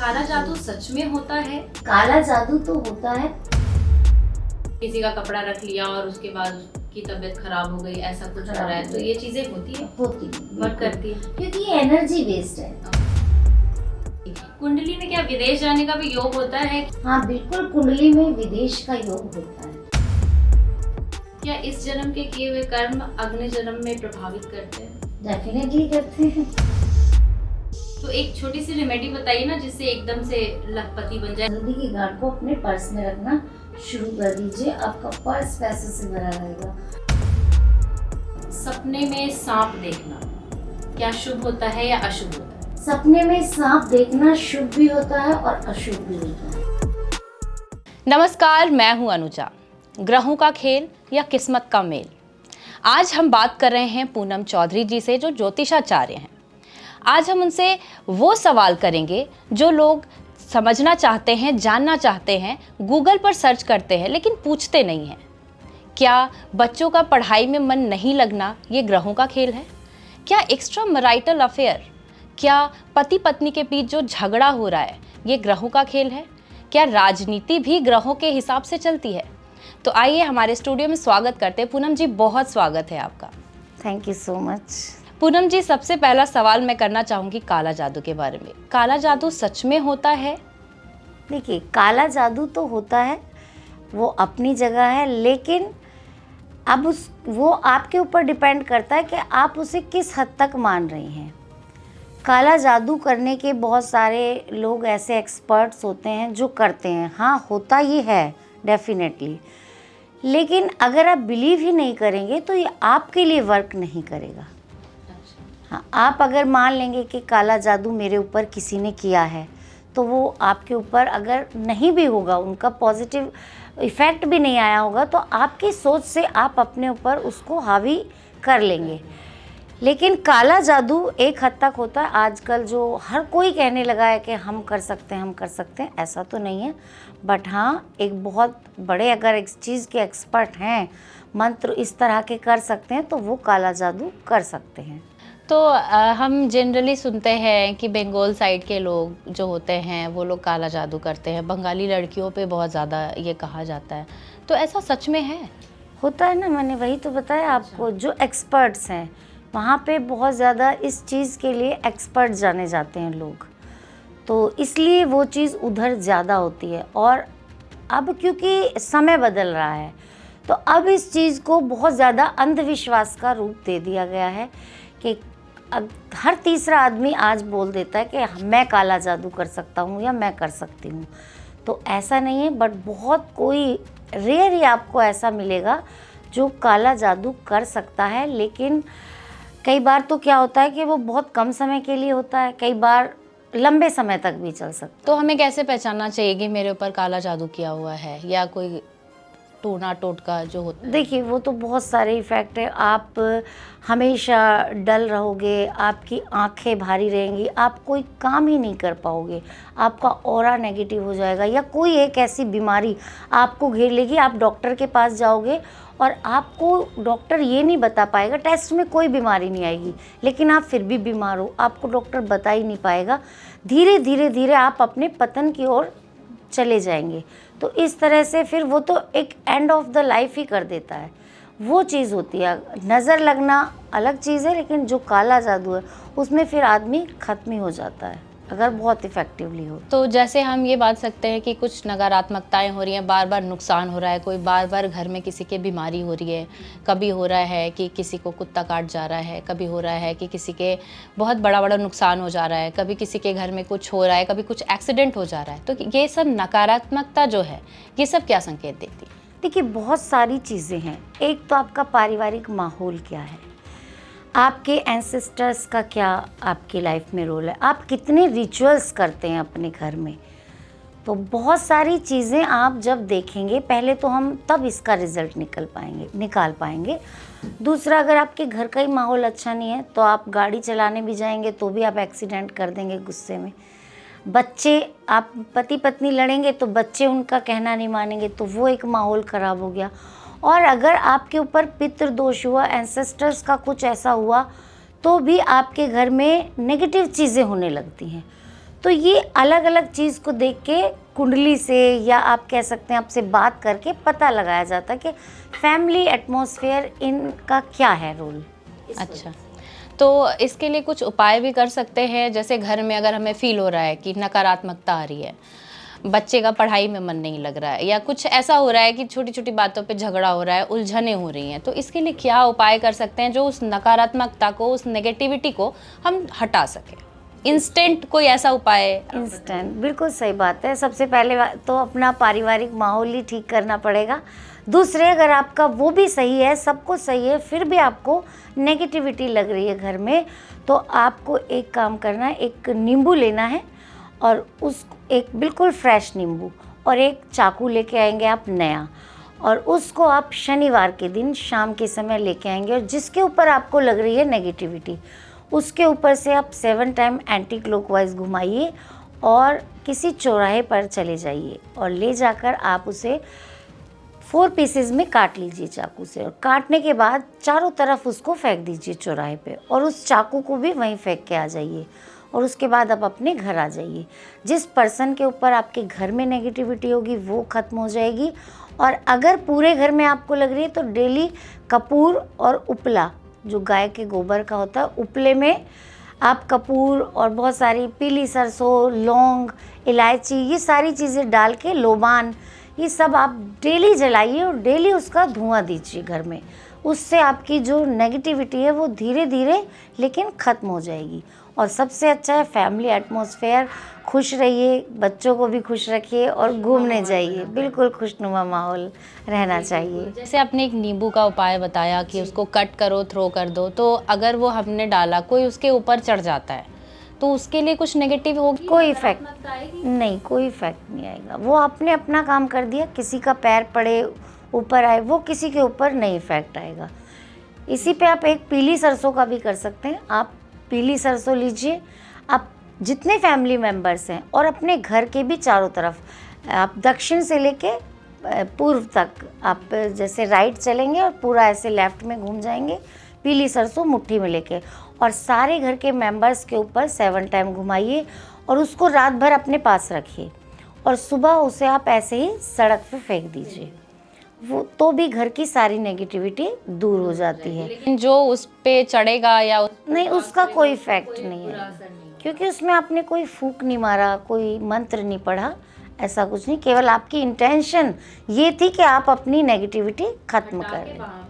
काला जादू सच में होता है? काला जादू तो होता है। किसी का कपड़ा रख लिया और उसके बाद उसकी तबीयत खराब हो गई, ऐसा कुछ हो रहा है, तो ये चीजें होती है? होती वर्क करती है, क्योंकि ये एनर्जी वेस्ट है। कुंडली में क्या विदेश जाने का भी योग होता है? हाँ बिल्कुल, कुंडली में विदेश का योग होता है। क्या इस जन्म के किए हुए कर्म अगले जन्म में प्रभावित करते हैं? डेफिनेटली करते हैं। तो एक छोटी सी रेमेडी बताइए ना, जिससे एकदम से लखपति बन जाए। हल्दी की गांठ को अपने पर्स में रखना शुरू कर दीजिए, आपका पर्स पैसे से भरा रहेगा। सपने में सांप देखना क्या शुभ होता है या अशुभ होता है? सपने में सांप देखना शुभ भी होता है और अशुभ भी होता है। नमस्कार, मैं हूं अनुजा। ग्रहों का खेल या किस्मत का मेल। आज हम बात कर रहे हैं पूनम चौधरी जी से, जो ज्योतिषाचार्य हैं। आज हम उनसे वो सवाल करेंगे जो लोग समझना चाहते हैं, जानना चाहते हैं, गूगल पर सर्च करते हैं लेकिन पूछते नहीं हैं। क्या बच्चों का पढ़ाई में मन नहीं लगना ये ग्रहों का खेल है? क्या एक्स्ट्रा मैरिटल अफेयर, क्या पति पत्नी के बीच जो झगड़ा हो रहा है ये ग्रहों का खेल है? क्या राजनीति भी ग्रहों के हिसाब से चलती है? तो आइए हमारे स्टूडियो में स्वागत करते हैं। पूनम जी, बहुत स्वागत है आपका। Thank you so much. Poonam ji, सबसे पहला सवाल मैं करना चाहूँगी काला जादू के बारे में। काला जादू सच में होता है? देखिए, काला जादू तो होता है, वो अपनी जगह है, लेकिन अब वो आपके ऊपर डिपेंड करता है कि आप उसे किस हद तक मान रही हैं। काला जादू करने के बहुत सारे लोग ऐसे एक्सपर्ट्स होते हैं जो करते हैं। हाँ, होता ही है डेफिनेटली, लेकिन अगर आप बिलीव ही नहीं करेंगे तो ये आपके लिए वर्क नहीं करेगा। हाँ, आप अगर मान लेंगे कि काला जादू मेरे ऊपर किसी ने किया है, तो वो आपके ऊपर अगर नहीं भी होगा, उनका पॉजिटिव इफ़ेक्ट भी नहीं आया होगा, तो आपकी सोच से आप अपने ऊपर उसको हावी कर लेंगे। लेकिन काला जादू एक हद तक होता है। आजकल जो हर कोई कहने लगा है कि हम कर सकते हैं, हम कर सकते हैं, ऐसा तो नहीं है। बट हाँ, एक बहुत बड़े अगर एक चीज़ के एक्सपर्ट हैं, मंत्र इस तरह के कर सकते हैं, तो वो काला जादू कर सकते हैं। तो हम जनरली सुनते हैं कि बंगाल साइड के लोग जो होते हैं वो लोग काला जादू करते हैं। बंगाली लड़कियों पे बहुत ज़्यादा ये कहा जाता है, तो ऐसा सच में है? होता है ना, मैंने वही तो बताया आपको। जो एक्सपर्ट्स हैं वहाँ पे बहुत ज़्यादा इस चीज़ के लिए एक्सपर्ट जाने जाते हैं लोग, तो इसलिए वो चीज़ उधर ज़्यादा होती है। और अब क्योंकि समय बदल रहा है, तो अब इस चीज़ को बहुत ज़्यादा अंधविश्वास का रूप दे दिया गया है कि हर तीसरा आदमी आज बोल देता है कि मैं काला जादू कर सकता हूँ या मैं कर सकती हूँ। तो ऐसा नहीं है, बट बहुत कोई रेयर ही आपको ऐसा मिलेगा जो काला जादू कर सकता है। लेकिन कई बार तो क्या होता है कि वो बहुत कम समय के लिए होता है, कई बार लंबे समय तक भी चल सकता है। तो हमें कैसे पहचानना चाहिए कि मेरे ऊपर काला जादू किया हुआ है, या कोई टोना टोटका जो होता है? देखिए, वो तो बहुत सारे इफ़ेक्ट है। आप हमेशा डल रहोगे, आपकी आंखें भारी रहेंगी, आप कोई काम ही नहीं कर पाओगे, आपका ऑरा नेगेटिव हो जाएगा, या कोई एक ऐसी बीमारी आपको घेर लेगी। आप डॉक्टर के पास जाओगे और आपको डॉक्टर ये नहीं बता पाएगा, टेस्ट में कोई बीमारी नहीं आएगी, लेकिन आप फिर भी बीमार हो, आपको डॉक्टर बता ही नहीं पाएगा। धीरे धीरे धीरे आप अपने पतन की ओर चले जाएंगे। तो इस तरह से फिर वो तो एक एंड ऑफ द लाइफ ही कर देता है। वो चीज़ होती है। नज़र लगना अलग चीज़ है, लेकिन जो काला जादू है उसमें फिर आदमी ख़त्म ही हो जाता है अगर बहुत इफ़ेक्टिवली हो। तो जैसे हम ये बात सकते हैं कि कुछ नकारात्मकताएं हो रही हैं, बार बार नुकसान हो रहा है, कोई बार बार घर में किसी के बीमारी हो रही है, कभी हो रहा है कि किसी को कुत्ता काट जा रहा है, कभी हो रहा है कि किसी के बहुत बड़ा बड़ा नुकसान हो जा रहा है, कभी किसी के घर में कुछ हो रहा है, कभी कुछ एक्सीडेंट हो जा रहा है, तो ये सब नकारात्मकता जो है ये सब क्या संकेत देती है? देखिए, बहुत सारी चीज़ें हैं। एक तो आपका पारिवारिक माहौल क्या है, आपके एंसेस्टर्स का क्या आपकी लाइफ में रोल है, आप कितने रिचुअल्स करते हैं अपने घर में। तो बहुत सारी चीज़ें आप जब देखेंगे, पहले तो हम तब इसका रिज़ल्ट निकाल पाएंगे। दूसरा, अगर आपके घर का ही माहौल अच्छा नहीं है, तो आप गाड़ी चलाने भी जाएंगे तो भी आप एक्सीडेंट कर देंगे गुस्से में। बच्चे, आप पति पत्नी लड़ेंगे तो बच्चे उनका कहना नहीं मानेंगे, तो वो एक माहौल ख़राब हो गया। और अगर आपके ऊपर पितृदोष हुआ, एंसेस्टर्स का कुछ ऐसा हुआ, तो भी आपके घर में नेगेटिव चीज़ें होने लगती हैं। तो ये अलग अलग चीज़ को देख के कुंडली से या आप कह सकते हैं आपसे बात करके पता लगाया जाता है कि फैमिली एटमॉस्फेयर इनका क्या है रोल। अच्छा, तो इसके लिए कुछ उपाय भी कर सकते हैं, जैसे घर में अगर हमें फील हो रहा है कि नकारात्मकता आ रही है, बच्चे का पढ़ाई में मन नहीं लग रहा है, या कुछ ऐसा हो रहा है कि छोटी छोटी बातों पे झगड़ा हो रहा है, उलझनें हो रही हैं, तो इसके लिए क्या उपाय कर सकते हैं जो उस नकारात्मकता को, उस नेगेटिविटी को हम हटा सकें? इंस्टेंट कोई ऐसा उपाय? इंस्टेंट, बिल्कुल सही बात है। सबसे पहले तो अपना पारिवारिक माहौल ही ठीक करना पड़ेगा। दूसरे, अगर आपका वो भी सही है, सब कुछ सही है, फिर भी आपको नेगेटिविटी लग रही है घर में, तो आपको एक काम करना है, एक नींबू लेना है और उस एक बिल्कुल फ्रेश नींबू और एक चाकू लेके आएंगे आप नया, और उसको आप शनिवार के दिन शाम के समय लेके आएंगे, और जिसके ऊपर आपको लग रही है नेगेटिविटी, उसके ऊपर से आप 7 टाइम एंटी क्लॉकवाइज घुमाइए और किसी चौराहे पर चले जाइए और ले जाकर आप उसे 4 पीसेज में काट लीजिए चाकू से, और काटने के बाद चारों तरफ उसको फेंक दीजिए चौराहे पे, और उस चाकू को भी वहीं फेंक के आ जाइए, और उसके बाद आप अपने घर आ जाइए। जिस पर्सन के ऊपर आपके घर में नेगेटिविटी होगी वो ख़त्म हो जाएगी। और अगर पूरे घर में आपको लग रही है तो डेली कपूर और उपला, जो गाय के गोबर का होता है, उपले में आप कपूर और बहुत सारी पीली सरसों, लौंग, इलायची, ये सारी चीज़ें डाल के, लोबान, ये सब आप डेली जलाइए और डेली उसका धुआं दीजिए घर में। उससे आपकी जो नेगेटिविटी है वो धीरे धीरे लेकिन ख़त्म हो जाएगी। और सबसे अच्छा है फैमिली एटमॉस्फेयर, खुश रहिए, बच्चों को भी खुश रखिए और घूमने जाइए, बिल्कुल खुशनुमा माहौल रहना चाहिए। जैसे आपने एक नींबू का उपाय बताया कि उसको कट करो, थ्रो कर दो, तो अगर वो हमने डाला, कोई उसके ऊपर चढ़ जाता है, तो उसके लिए कुछ नेगेटिव होगी? कोई इफेक्ट नहीं, कोई इफेक्ट नहीं आएगा। वो आपने अपना काम कर दिया, किसी का पैर पड़े, ऊपर आए, वो किसी के ऊपर नहीं इफेक्ट आएगा। इसी पे आप एक पीली सरसों का भी कर सकते हैं। आप पीली सरसों लीजिए, आप जितने फैमिली मेम्बर्स हैं, और अपने घर के भी चारों तरफ, आप दक्षिण से लेके पूर्व तक आप जैसे राइट चलेंगे और पूरा ऐसे लेफ्ट में घूम जाएंगे, पीली सरसों मुट्ठी में लेके, और सारे घर के मेंबर्स के ऊपर 7 टाइम घुमाइए और उसको रात भर अपने पास रखिए, और सुबह उसे आप ऐसे ही सड़क पे फेंक दीजिए। वो तो भी घर की सारी नेगेटिविटी दूर हो जाती है। लेकिन जो उस पे चढ़ेगा या नहीं, उसका कोई इफेक्ट नहीं है, क्योंकि उसमें आपने कोई फूंक नहीं मारा, कोई मंत्र नहीं पढ़ा, ऐसा कुछ नहीं। केवल आपकी इंटेंशन ये थी कि आप अपनी नेगेटिविटी खत्म कर दें।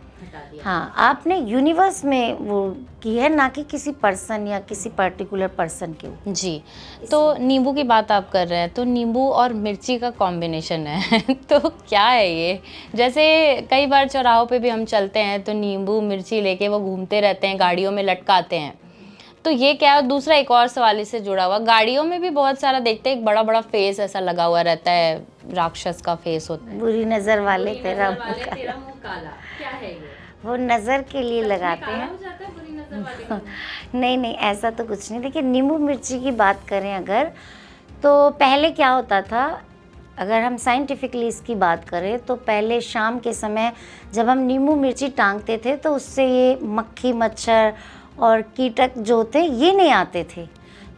हाँ, आपने यूनिवर्स में वो की है, ना कि किसी पर्सन या किसी पर्टिकुलर पर्सन के ऊपर। जी, तो नींबू की बात आप कर रहे हैं, तो नींबू और मिर्ची का कॉम्बिनेशन है तो क्या है ये? जैसे कई बार चौराहों पे भी हम चलते हैं तो नींबू मिर्ची लेके वो घूमते रहते हैं, गाड़ियों में लटकाते हैं, तो ये क्या? दूसरा एक और सवाल इससे जुड़ा हुआ, गाड़ियों में भी बहुत सारा देखते हैं, एक बड़ा बड़ा फेस ऐसा लगा हुआ रहता है, राक्षस का फेस होता है। बुरी नज़र वाले तेरा मुँह काला, क्या है ये? वो नज़र के लिए लगाते हैं। हो जाता है बुरी नजर वाले को? नहीं नहीं, ऐसा तो कुछ नहीं। देखिए, नींबू मिर्ची की बात करें अगर, तो पहले क्या होता था, अगर हम साइंटिफिकली इसकी बात करें तो पहले शाम के समय जब हम नींबू मिर्ची टांगते थे तो उससे ये मक्खी, मच्छर और कीटक जो होते ये नहीं आते थे,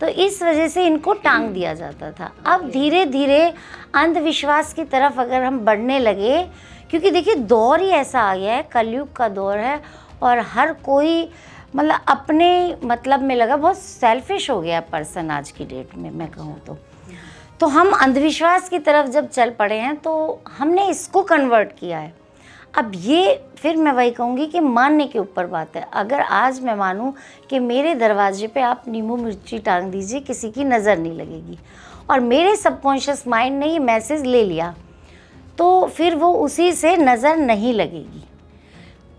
तो इस वजह से इनको टांग दिया जाता था। अब धीरे धीरे अंधविश्वास की तरफ अगर हम बढ़ने लगे, क्योंकि देखिए दौर ही ऐसा आ गया है, कलयुग का दौर है, और हर कोई मतलब अपने मतलब में लगा, बहुत सेल्फिश हो गया पर्सन आज की डेट में, मैं कहूँ तो हम अंधविश्वास की तरफ जब चल पड़े हैं तो हमने इसको कन्वर्ट किया है। अब ये फिर मैं वही कहूँगी कि मानने के ऊपर बात है। अगर आज मैं मानूँ कि मेरे दरवाजे पे आप नींबू मिर्ची टांग दीजिए, किसी की नज़र नहीं लगेगी, और मेरे सबकॉन्शियस माइंड ने ये मैसेज ले लिया, तो फिर वो उसी से नज़र नहीं लगेगी।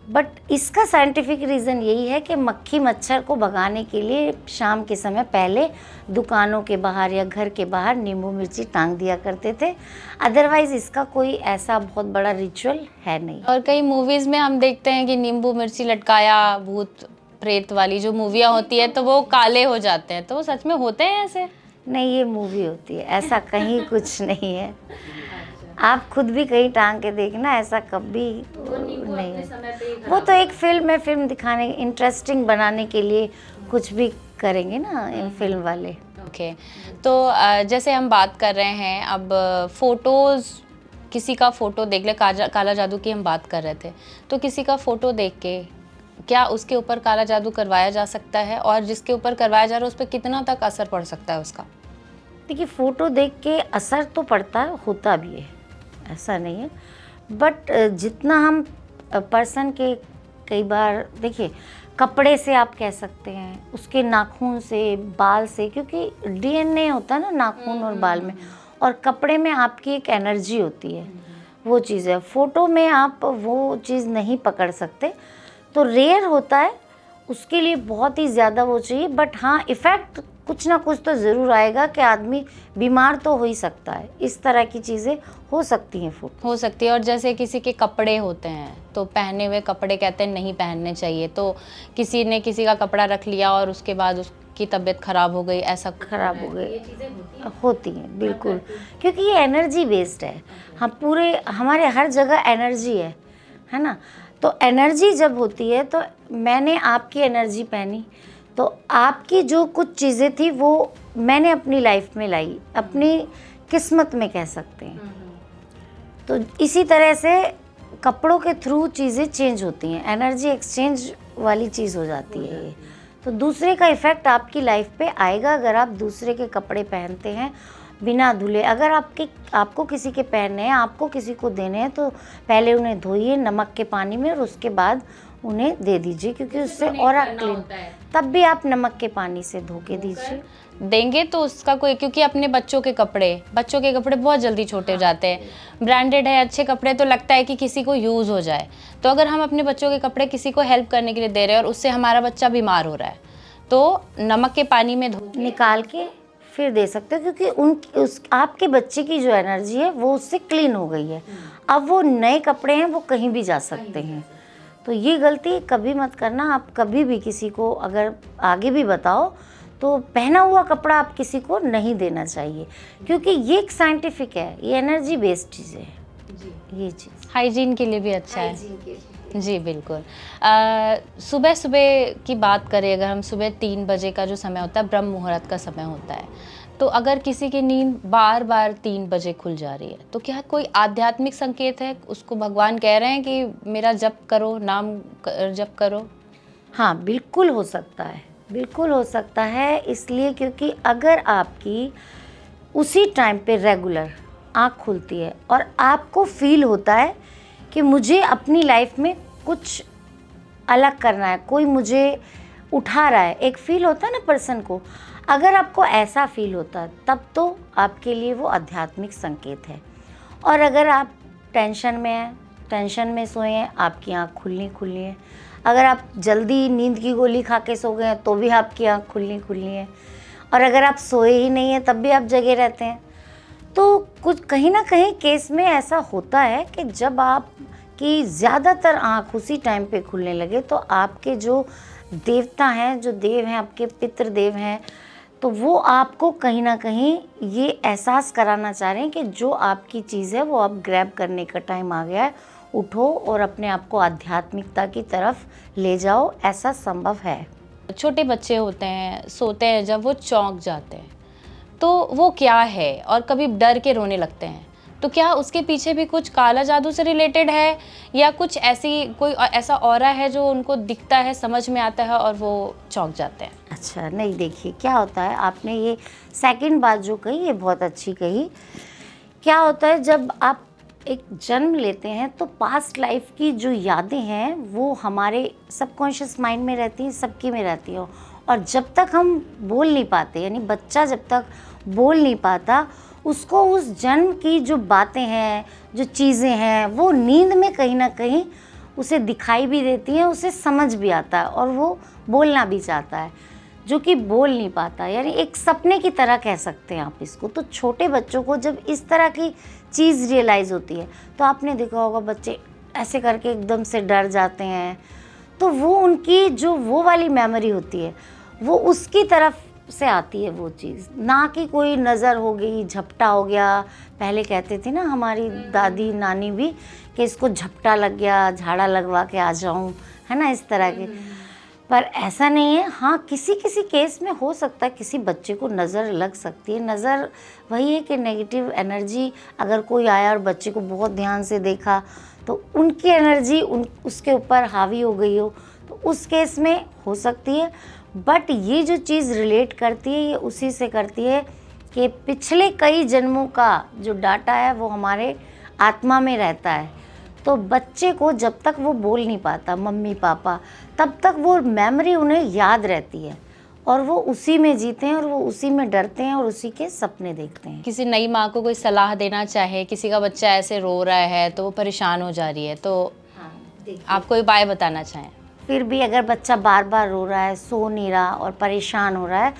बट इसका साइंटिफिक रीज़न यही है कि मक्खी मच्छर को भगाने के लिए शाम के समय पहले दुकानों के बाहर या घर के बाहर नींबू मिर्ची टांग दिया करते थे। अदरवाइज़ इसका कोई ऐसा बहुत बड़ा रिचुअल है नहीं। और कई मूवीज़ में हम देखते हैं कि नींबू मिर्ची लटकाया, भूत प्रेत वाली जो मूवियाँ होती है तो वो काले हो जाते हैं, तो वो सच में होते हैं ऐसे? नहीं, ये मूवी होती है, ऐसा कहीं कुछ नहीं है। आप खुद भी कहीं टांग के देखना, ऐसा कभी नहीं है। वो तो एक फिल्म है, फिल्म दिखाने, इंटरेस्टिंग बनाने के लिए कुछ भी करेंगे ना इन फिल्म वाले। ओके। तो जैसे हम बात कर रहे हैं अब फोटोज़, किसी का फ़ोटो देख ले, काला जादू की हम बात कर रहे थे, तो किसी का फ़ोटो देख के क्या उसके ऊपर काला जादू करवाया जा सकता है, और जिसके ऊपर करवाया जा रहा है उस पर कितना तक असर पड़ सकता है उसका? देखिए, फ़ोटो देख के असर तो पड़ता है, होता भी है, ऐसा नहीं है, बट जितना हम पर्सन के, कई बार देखिए कपड़े से आप कह सकते हैं, उसके नाखून से, बाल से, क्योंकि डीएनए होता है ना नाखून और बाल में, और कपड़े में आपकी एक एनर्जी होती है, वो चीज़ है। फ़ोटो में आप वो चीज़ नहीं पकड़ सकते, तो रेयर होता है, उसके लिए बहुत ही ज़्यादा वो चाहिए, बट हाँ इफ़ेक्ट कुछ ना कुछ तो ज़रूर आएगा कि आदमी बीमार तो हो ही सकता है, इस तरह की चीज़ें हो सकती हैं फ़ोटो। हो सकती है। और जैसे किसी के कपड़े होते हैं तो पहने हुए कपड़े कहते हैं नहीं पहनने चाहिए, तो किसी ने किसी का कपड़ा रख लिया और उसके बाद उसकी तबीयत ख़राब हो गई, ऐसा ख़राब हो गए, ये चीज़ें होती हैं। होती हैं बिल्कुल, क्योंकि ये एनर्जी बेस्ड है। हम पूरे, हमारे हर जगह एनर्जी है ना, तो एनर्जी जब होती है, तो मैंने आपकी एनर्जी पहनी, तो आपकी जो कुछ चीज़ें थी वो मैंने अपनी लाइफ में लाई, अपनी किस्मत में कह सकते हैं। तो इसी तरह से कपड़ों के थ्रू चीज़ें चेंज होती हैं, एनर्जी एक्सचेंज वाली चीज़ हो जाती है ये। तो दूसरे का इफ़ेक्ट आपकी लाइफ पे आएगा अगर आप दूसरे के कपड़े पहनते हैं बिना धुले। अगर आपको किसी के पहनने हैं, आपको किसी को देने हैं, तो पहले उन्हें धोइए नमक के पानी में और उसके बाद उन्हें दे दीजिए, क्योंकि उससे और क्लीन, तब भी आप नमक के पानी से धो के दीजिए। देंगे तो उसका कोई, क्योंकि अपने बच्चों के कपड़े बहुत जल्दी छोटे हो जाते हैं, ब्रांडेड है, अच्छे कपड़े, तो लगता है कि किसी को यूज़ हो जाए। तो अगर हम अपने बच्चों के कपड़े किसी को हेल्प करने के लिए दे रहे हैं और उससे हमारा बच्चा बीमार हो रहा है, तो नमक के पानी में धो निकाल के फिर दे सकते हो, क्योंकि आपके बच्चे की जो एनर्जी है वो उससे क्लीन हो गई है। अब वो नए कपड़े हैं, वो कहीं भी जा सकते हैं। तो ये गलती कभी मत करना। आप कभी भी किसी को अगर आगे भी बताओ तो पहना हुआ कपड़ा आप किसी को नहीं देना चाहिए, क्योंकि ये एक साइंटिफिक है, ये एनर्जी बेस्ड चीज़ें है ये चीज़। हाइजीन के लिए भी अच्छा है। जी बिल्कुल। सुबह सुबह की बात करें अगर हम, सुबह 3 बजे का जो समय होता है ब्रह्म मुहूर्त का समय होता है, तो अगर किसी की नींद बार बार 3 बजे खुल जा रही है, तो क्या कोई आध्यात्मिक संकेत है, उसको भगवान कह रहे हैं कि मेरा जप करो, नाम जप करो? हाँ बिल्कुल हो सकता है, बिल्कुल हो सकता है, इसलिए क्योंकि अगर आपकी उसी टाइम पे रेगुलर आँख खुलती है और आपको फील होता है कि मुझे अपनी लाइफ में कुछ अलग करना है, कोई मुझे उठा रहा है, एक फील होता है ना पर्सन को, अगर आपको ऐसा फील होता है तब तो आपके लिए वो आध्यात्मिक संकेत है। और अगर आप टेंशन में हैं, टेंशन में सोए हैं, आपकी आँख खुलनी है। अगर आप जल्दी नींद की गोली खा के सो गए हैं तो भी आपकी आँख खुलनी है। और अगर आप सोए ही नहीं हैं तब भी आप जगे रहते हैं। तो कुछ कहीं ना कहीं केस में ऐसा होता है कि जब आपकी ज़्यादातर आँख उसी टाइम पे खुलने लगे, तो आपके जो देवता हैं, जो देव हैं, आपके पितृदेव हैं, तो वो आपको कहीं ना कहीं ये एहसास कराना चाह रहे हैं कि जो आपकी चीज़ है वो अब ग्रैब करने का टाइम आ गया है, उठो और अपने आप को आध्यात्मिकता की तरफ ले जाओ, ऐसा संभव है। छोटे बच्चे होते हैं, सोते हैं, जब वो चौंक जाते हैं तो वो क्या है, और कभी डर के रोने लगते हैं, तो क्या उसके पीछे भी कुछ काला जादू से रिलेटेड है, या कुछ कोई ऐसा ऑरा है जो उनको दिखता है, समझ में आता है और वो चौंक जाते हैं? अच्छा, नहीं, देखिए क्या होता है, आपने ये सेकंड बात जो कही ये बहुत अच्छी कही। क्या होता है, जब आप एक जन्म लेते हैं तो पास्ट लाइफ की जो यादें हैं वो हमारे सबकॉन्शियस माइंड में रहती हैं, सबकी में रहती हैं। और जब तक हम बोल नहीं पाते, यानी बच्चा जब तक बोल नहीं पाता, उसको उस जन्म की जो बातें हैं, जो चीज़ें हैं, वो नींद में कहीं ना कहीं उसे दिखाई भी देती हैं, उसे समझ भी आता है और वो बोलना भी चाहता है, जो कि बोल नहीं पाता। यानी एक सपने की तरह कह सकते हैं आप इसको। तो छोटे बच्चों को जब इस तरह की चीज़ रियलाइज़ होती है, तो आपने देखा होगा बच्चे ऐसे करके एकदम से डर जाते हैं, तो वो उनकी जो वो वाली मेमोरी होती है वो उसकी तरफ से आती है वो चीज़, ना कि कोई नज़र हो गई, झपटा हो गया। पहले कहते थे ना हमारी दादी नानी भी कि इसको झपटा लग गया, झाड़ा लगवा के आ जाऊं, है ना, इस तरह के। पर ऐसा नहीं है। हाँ, किसी किसी केस में हो सकता है, किसी बच्चे को नज़र लग सकती है। नज़र वही है कि नेगेटिव एनर्जी अगर कोई आया और बच्चे को बहुत ध्यान से देखा तो उनकी एनर्जी उसके ऊपर हावी हो गई हो, तो उस केस में हो सकती है। बट ये जो चीज़ रिलेट करती है ये उसी से करती है कि पिछले कई जन्मों का जो डाटा है वो हमारे आत्मा में रहता है। तो बच्चे को जब तक वो बोल नहीं पाता मम्मी पापा, तब तक वो मेमोरी उन्हें याद रहती है और वो उसी में जीते हैं और वो उसी में डरते हैं और उसी के सपने देखते हैं। किसी नई माँ को कोई सलाह देना चाहे, किसी का बच्चा ऐसे रो रहा है तो वो परेशान हो जा रही है, तो आप कोई उपाय बताना चाहें? फिर भी अगर बच्चा बार बार रो रहा है, सो नहीं रहा और परेशान हो रहा है,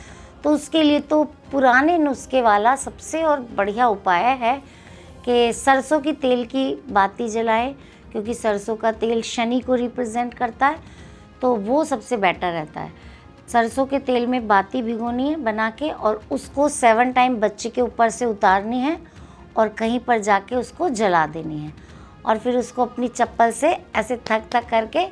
तो उसके लिए तो पुराने नुस्खे वाला सबसे और बढ़िया उपाय है कि सरसों की तेल की बाती जलाएं, क्योंकि सरसों का तेल शनि को रिप्रेजेंट करता है, तो वो सबसे बेटर रहता है। सरसों के तेल में बाती भिगोनी है बना के और उसको 7 टाइम बच्चे के ऊपर से उतारनी है और कहीं पर जाके उसको जला देनी है और फिर उसको अपनी चप्पल से ऐसे थक थक करके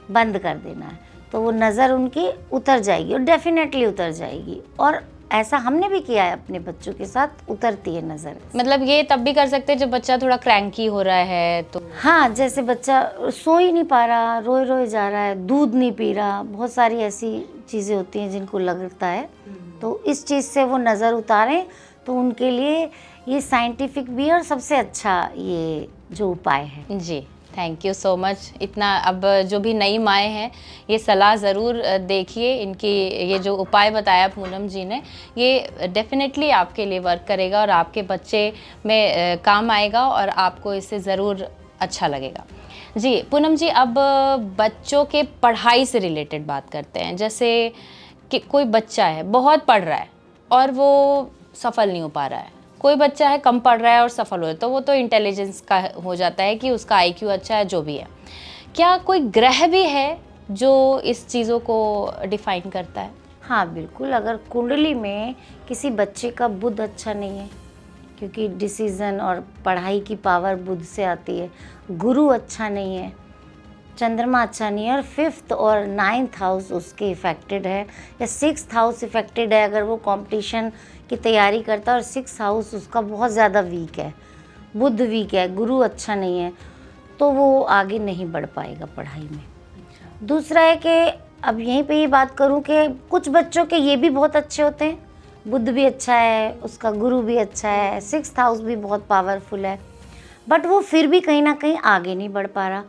बंद कर देना है, तो वो नज़र उनकी उतर जाएगी और डेफिनेटली उतर जाएगी। और ऐसा हमने भी किया है अपने बच्चों के साथ, उतरती है नज़र। मतलब ये तब भी कर सकते हैं जब बच्चा थोड़ा क्रैंकी हो रहा है तो? हाँ, जैसे बच्चा सो ही नहीं पा रहा, रोए रोए जा रहा है, दूध नहीं पी रहा, बहुत सारी ऐसी चीज़ें होती हैं जिनको लगता है, तो इस चीज़ से वो नज़र उतारें तो उनके लिए ये साइंटिफिक भी है और सबसे अच्छा ये जो उपाय है। जी, थैंक यू सो मच। इतना अब जो भी नई माएँ हैं ये सलाह ज़रूर देखिए, इनकी ये जो उपाय बताया पूनम जी ने ये डेफिनेटली आपके लिए वर्क करेगा और आपके बच्चे में काम आएगा और आपको इससे ज़रूर अच्छा लगेगा। जी पूनम जी, अब बच्चों के पढ़ाई से रिलेटेड बात करते हैं। जैसे कि कोई बच्चा है बहुत पढ़ रहा है और वो सफल नहीं हो पा रहा है, कोई बच्चा है कम पढ़ रहा है और सफल हो, तो वो तो इंटेलिजेंस का हो जाता है कि उसका आईक्यू अच्छा है, जो भी है। क्या कोई ग्रह भी है जो इस चीज़ों को डिफाइन करता है? हाँ बिल्कुल, अगर कुंडली में किसी बच्चे का बुध अच्छा नहीं है, क्योंकि डिसीज़न और पढ़ाई की पावर बुध से आती है, गुरु अच्छा नहीं है, चंद्रमा अच्छा नहीं है और 5th और 9th हाउस उसके इफ़ेक्टेड है या 6th हाउस इफ़ेक्टेड है, अगर वो कंपटीशन की तैयारी करता है और 6th हाउस उसका बहुत ज़्यादा वीक है, बुध वीक है, गुरु अच्छा नहीं है, तो वो आगे नहीं बढ़ पाएगा पढ़ाई में। दूसरा है कि अब यहीं पे ये बात करूं कि कुछ बच्चों के ये भी बहुत अच्छे होते हैं, बुध भी अच्छा है, उसका गुरु भी अच्छा है, 6th हाउस भी बहुत पावरफुल है, बट वो फिर भी कहीं ना कहीं आगे नहीं बढ़ पा रहा,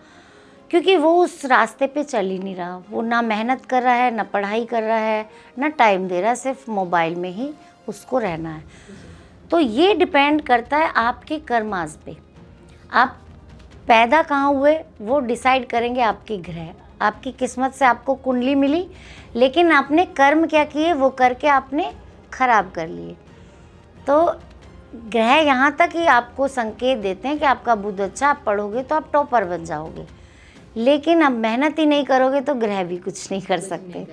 क्योंकि वो उस रास्ते पे चल ही नहीं रहा। वो ना मेहनत कर रहा है, ना पढ़ाई कर रहा है, ना टाइम दे रहा है, सिर्फ मोबाइल में ही उसको रहना है। तो ये डिपेंड करता है आपके कर्मास पे, आप पैदा कहाँ हुए वो डिसाइड करेंगे आपके ग्रह। आपकी किस्मत से आपको कुंडली मिली, लेकिन आपने कर्म क्या किए वो करके आपने खराब कर लिए। तो ग्रह यहाँ तक ही आपको संकेत देते हैं कि आपका बुध अच्छा, आप पढ़ोगे तो आप टॉपर बन जाओगे, लेकिन अब मेहनत ही नहीं करोगे तो ग्रह भी कुछ नहीं कर सकते।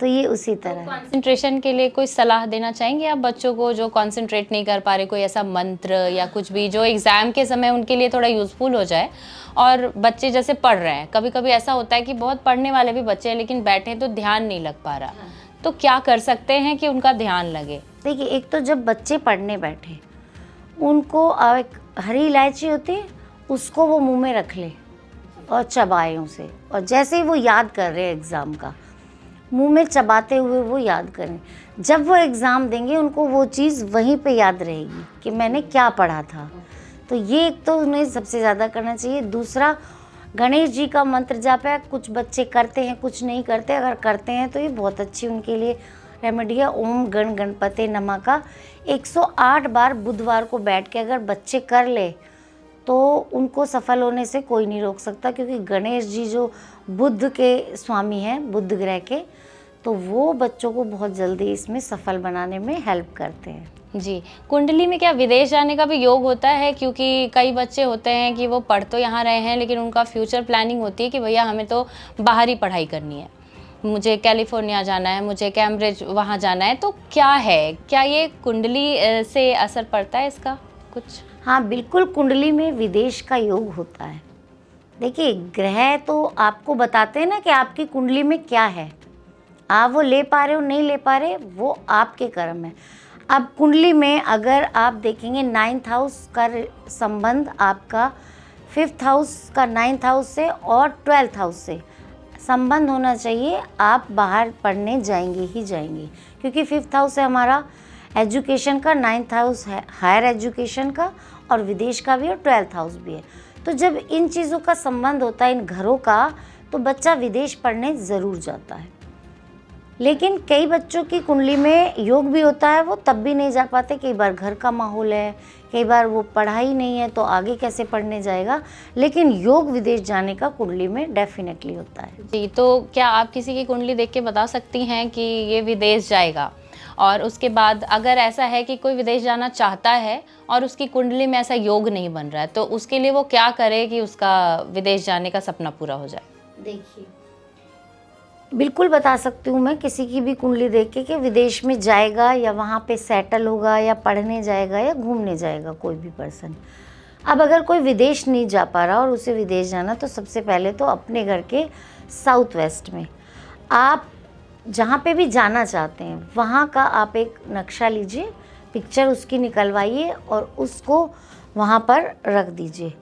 तो ये उसी तरह है। कंसंट्रेशन के लिए कोई सलाह देना चाहेंगे आप बच्चों को जो कंसंट्रेट नहीं कर पा रहे, कोई ऐसा मंत्र या कुछ भी जो एग्ज़ाम के समय उनके लिए थोड़ा यूज़फुल हो जाए? और बच्चे जैसे पढ़ रहे हैं, कभी कभी ऐसा होता है कि बहुत पढ़ने वाले भी बच्चे हैं लेकिन बैठे तो ध्यान नहीं लग पा रहा, तो क्या कर सकते हैं कि उनका ध्यान लगे? देखिए, एक तो जब बच्चे पढ़ने बैठे उनको एक हरी इलायची होती है, उसको वो मुंह में रख ले और चबाएं उसे, और जैसे ही वो याद कर रहे हैं एग्ज़ाम का, मुंह में चबाते हुए वो याद करें। जब वो एग्ज़ाम देंगे उनको वो चीज़ वहीं पे याद रहेगी कि मैंने क्या पढ़ा था। तो ये एक तो उन्हें सबसे ज़्यादा करना चाहिए। दूसरा, गणेश जी का मंत्र जाप है। कुछ बच्चे करते हैं, कुछ नहीं करते। अगर करते हैं तो ये बहुत अच्छी उनके लिए रेमेडी है। ओम गण गणपते नमः का 108 बार बुधवार को बैठ के अगर बच्चे कर ले तो उनको सफल होने से कोई नहीं रोक सकता, क्योंकि गणेश जी जो बुध के स्वामी हैं, बुध ग्रह के, तो वो बच्चों को बहुत जल्दी इसमें सफल बनाने में हेल्प करते हैं। जी, कुंडली में क्या विदेश जाने का भी योग होता है? क्योंकि कई बच्चे होते हैं कि वो पढ़ तो यहाँ रहे हैं लेकिन उनका फ्यूचर प्लानिंग होती है कि भैया हमें तो बाहर ही पढ़ाई करनी है, मुझे कैलिफोर्निया जाना है, मुझे कैम्ब्रिज वहाँ जाना है। तो क्या है, क्या ये कुंडली से असर पड़ता है इसका कुछ? हाँ बिल्कुल, कुंडली में विदेश का योग होता है। देखिए, ग्रह तो आपको बताते हैं ना कि आपकी कुंडली में क्या है। आप वो ले पा रहे हो नहीं ले पा रहे, वो आपके कर्म है। अब कुंडली में अगर आप देखेंगे 9th हाउस का संबंध आपका 5th हाउस का 9th हाउस से और 12th हाउस से संबंध होना चाहिए। आप बाहर पढ़ने जाएंगे ही जाएंगे, क्योंकि 5th हाउस है हमारा एजुकेशन का, 9th हाउस है हायर एजुकेशन का, और विदेश का भी, और 12th हाउस भी है। तो जब इन चीज़ों का संबंध होता है, इन घरों का, तो बच्चा विदेश पढ़ने ज़रूर जाता है। लेकिन कई बच्चों की कुंडली में योग भी होता है, वो तब भी नहीं जा पाते। कई बार घर का माहौल है, कई बार वो पढ़ाई नहीं है, तो आगे कैसे पढ़ने जाएगा। लेकिन योग विदेश जाने का कुंडली में डेफिनेटली होता है। जी, तो क्या आप किसी की कुंडली देख के बता सकती हैं कि ये विदेश जाएगा? और उसके बाद अगर ऐसा है कि कोई विदेश जाना चाहता है और उसकी कुंडली में ऐसा योग नहीं बन रहा है, तो उसके लिए वो क्या करे कि उसका विदेश जाने का सपना पूरा हो जाए? देखिए, बिल्कुल बता सकती हूँ मैं किसी की भी कुंडली देख के कि विदेश में जाएगा या वहाँ पे सेटल होगा या पढ़ने जाएगा या घूमने जाएगा कोई भी पर्सन। अब अगर कोई विदेश नहीं जा पा रहा और उसे विदेश जाना, तो सबसे पहले तो अपने घर के साउथ वेस्ट में आप जहाँ पे भी जाना चाहते हैं वहाँ का आप एक नक्शा लीजिए, पिक्चर उसकी निकलवाइए और उसको वहाँ पर रख दीजिए,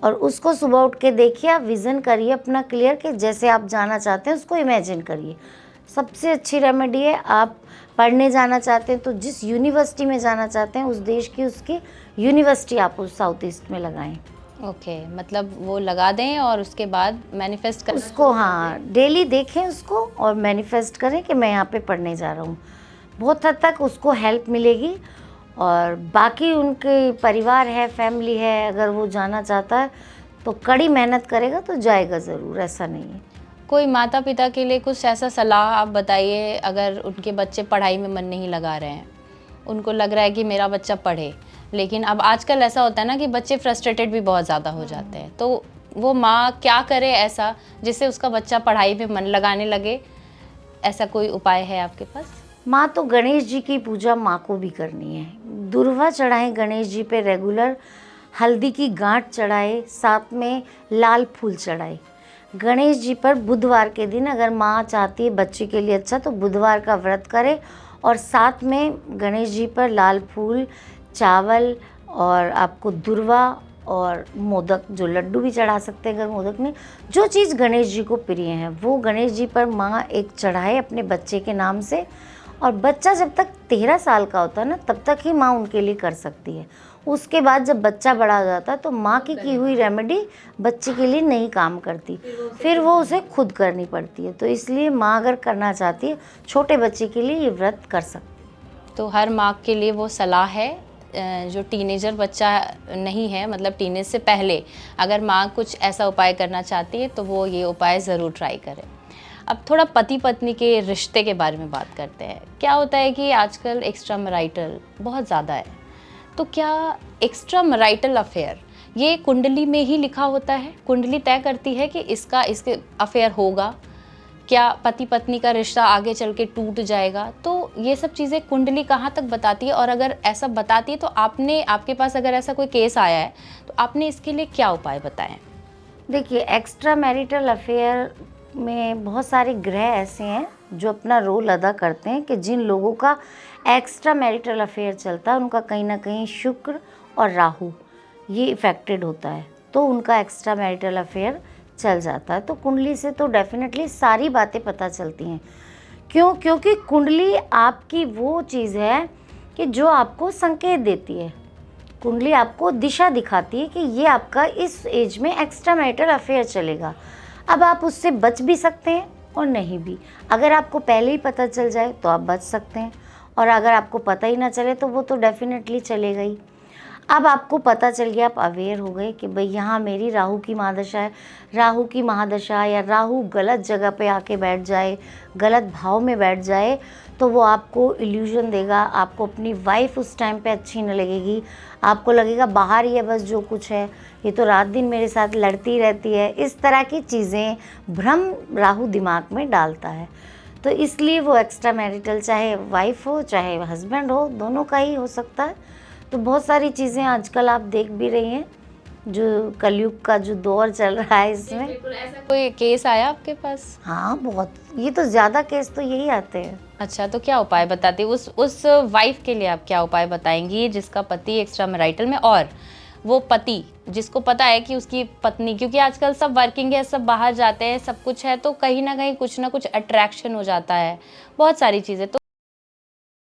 और उसको सुबह उठ के देखिए, आप विज़न करिए अपना क्लियर कि जैसे आप जाना चाहते हैं उसको इमेजिन करिए। सबसे अच्छी रेमेडी है, आप पढ़ने जाना चाहते हैं तो जिस यूनिवर्सिटी में जाना चाहते हैं उस देश की उसकी यूनिवर्सिटी आप उस साउथ ईस्ट में लगाएं। ओके, मतलब वो लगा दें और उसके बाद मैनिफेस्ट कर उसको, हाँ, डेली देखें उसको और मैनिफेस्ट करें कि मैं यहाँ पे पढ़ने जा रहा हूँ। बहुत हद तक उसको हेल्प मिलेगी। और बाकी उनके परिवार है, फैमिली है, अगर वो जाना चाहता है तो कड़ी मेहनत करेगा तो जाएगा ज़रूर, ऐसा नहीं है। कोई माता पिता के लिए कुछ ऐसा सलाह आप बताइए, अगर उनके बच्चे पढ़ाई में मन नहीं लगा रहे हैं, उनको लग रहा है कि मेरा बच्चा पढ़े, लेकिन अब आजकल ऐसा होता है ना कि बच्चे फ्रस्ट्रेटेड भी बहुत ज़्यादा हो जाते हैं, तो वो माँ क्या करे ऐसा जिससे उसका बच्चा पढ़ाई में मन लगाने लगे? ऐसा कोई उपाय है आपके पास? माँ तो गणेश जी की पूजा माँ को भी करनी है। दुर्वा चढ़ाएं गणेश जी पे रेगुलर, हल्दी की गांठ चढ़ाए, साथ में लाल फूल चढ़ाए गणेश जी पर। बुधवार के दिन अगर माँ चाहती है बच्चे के लिए अच्छा, तो बुधवार का व्रत करे और साथ में गणेश जी पर लाल फूल, चावल और आपको दुर्वा और मोदक, जो लड्डू भी चढ़ा सकते हैं अगर मोदक नहीं, जो चीज़ गणेश जी को प्रिय है वो गणेश जी पर माँ एक चढ़ाए अपने बच्चे के नाम से। और बच्चा जब तक 13 साल का होता है ना, तब तक ही माँ उनके लिए कर सकती है। उसके बाद जब बच्चा बड़ा हो जाता है तो माँ की हुई रेमेडी बच्चे के लिए नहीं काम करती, फिर वो उसे खुद करनी पड़ती है। तो इसलिए माँ अगर करना चाहती है छोटे बच्चे के लिए ये व्रत कर सकती। तो हर माँ के लिए वो सलाह है, जो टीनेजर बच्चा नहीं है, मतलब टीनेज से पहले अगर माँ कुछ ऐसा उपाय करना चाहती है तो वो ये उपाय ज़रूर ट्राई करे। अब थोड़ा पति पत्नी के रिश्ते के बारे में बात करते हैं। क्या होता है कि आजकल एक्स्ट्रा मैरिटल बहुत ज़्यादा है, तो क्या एक्स्ट्रा मैरिटल अफेयर ये कुंडली में ही लिखा होता है? कुंडली तय करती है कि इसके अफेयर होगा? क्या पति पत्नी का रिश्ता आगे चल के टूट जाएगा? तो ये सब चीज़ें कुंडली कहाँ तक बताती है, और अगर ऐसा बताती है तो आपके पास अगर ऐसा कोई केस आया है तो आपने इसके लिए क्या उपाय बताए? देखिए, एक्स्ट्रा मैरिटल अफेयर में बहुत सारे ग्रह ऐसे हैं जो अपना रोल अदा करते हैं कि जिन लोगों का एक्स्ट्रा मैरिटल अफेयर चलता है उनका कहीं ना कहीं शुक्र और राहु ये इफ़ेक्टेड होता है, तो उनका एक्स्ट्रा मैरिटल अफेयर चल जाता है। तो कुंडली से तो डेफिनेटली सारी बातें पता चलती हैं। क्यों? क्योंकि कुंडली आपकी वो चीज़ है कि जो आपको संकेत देती है। कुंडली आपको दिशा दिखाती है कि ये आपका इस एज में एक्स्ट्रा मैरिटल अफेयर चलेगा। अब आप उससे बच भी सकते हैं और नहीं भी। अगर आपको पहले ही पता चल जाए तो आप बच सकते हैं, और अगर आपको पता ही ना चले तो वो तो डेफिनेटली चलेगा ही। अब आपको पता चल गया, आप अवेयर हो गए कि भाई यहाँ मेरी राहु की महादशा है, राहु की महादशा या राहु गलत जगह पे आके बैठ जाए, गलत भाव में बैठ जाए, तो वो आपको इल्यूजन देगा। आपको अपनी वाइफ उस टाइम पे अच्छी न लगेगी, आपको लगेगा बाहर ही है बस जो कुछ है, ये तो रात दिन मेरे साथ लड़ती रहती है। इस तरह की चीज़ें भ्रम राहु दिमाग में डालता है। तो इसलिए वो एक्स्ट्रा मैरिटल, चाहे वाइफ हो चाहे हस्बैंड हो, दोनों का ही हो सकता है। तो बहुत सारी चीज़ें आजकल आप देख भी रही हैं जो कलयुग का जो दौर चल रहा है इसमें। बिल्कुल ऐसा कोई केस आया आपके पास? हाँ बहुत, ये तो ज़्यादा केस तो यही आते हैं। अच्छा, तो क्या उपाय बताती उस वाइफ के लिए आप क्या उपाय बताएंगी जिसका पति एक्स्ट्रा मैरिटल में, और वो पति जिसको पता है कि उसकी पत्नी, क्योंकि आजकल सब वर्किंग है, सब बाहर जाते हैं, सब कुछ है, तो कहीं ना कहीं कुछ ना कुछ अट्रैक्शन हो जाता है, बहुत सारी चीज़ें, तो